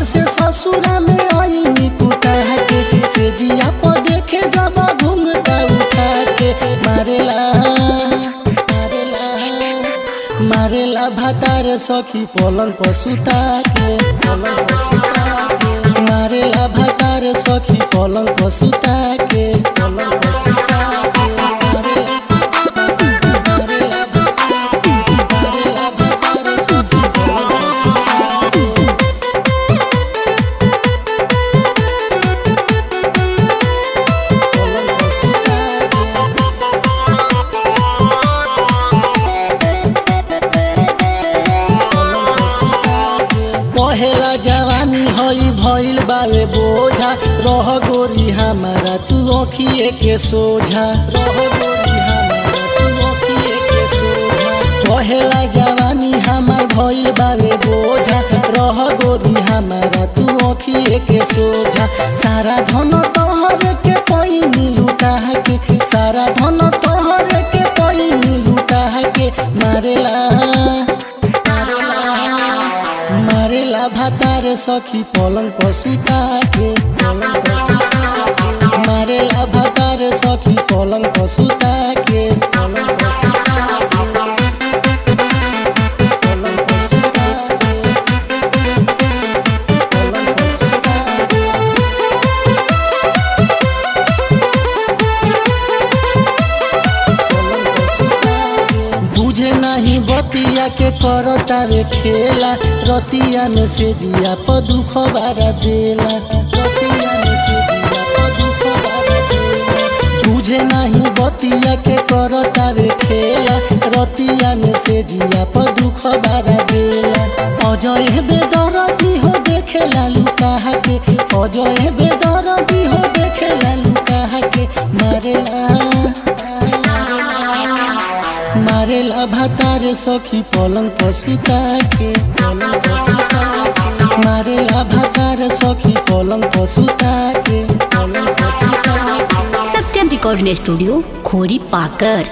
से ससुरा में आई निकुटा के से जिया पर देखे जब घूंघटा उठा के मारेला मारेला मारेला भातार सखी पलंग पर सुता के पलंग पर सुता के मारेला भातार सखी पलंग पर सुता के पलंग पर सुता के कहेला जवानी हई भइल बावे बोझा रह गोरी हमारा तू अखिए के सोझा रह गोरी हमारा तू अखिए के सोझा कहेला जवानी हमार भइल बावे बोझा रह गोरी हमारा तू अखिए के सोझा सारा धन तोहर के पैनी लुटा के सारा धन तोहर के पैनी लुटा के मारेला मारेला भातार सखी पलंग पर सुता के पलंग पर सुता के मारेला भातार सखी पलंग पर सुता के पलंग पर सुता के पलंग पर सुता के पलंग पर सुता के पलंग पर सुता के बुझे नहीं बतिया के करतावे खेला रतिया में से जिया पर दुख बारा देला रतिया में से जिया पर दुख बारा देला बुझे नहीं बतिया के करतावे खेला रतिया में से जिया पर दुख बारा देला अजय बेदरदी हो देखेला लुका के अजय बेदरदी हो देखेला लुका के मारेला मारेला भातार सखी पलंग पर सुता के पलंग पर सुता के मारेला भातार सखी पलंग पर सुता के पलंग पर सुता के। सत्यम रिकॉर्डिंग स्टूडियो खोरी पाकर।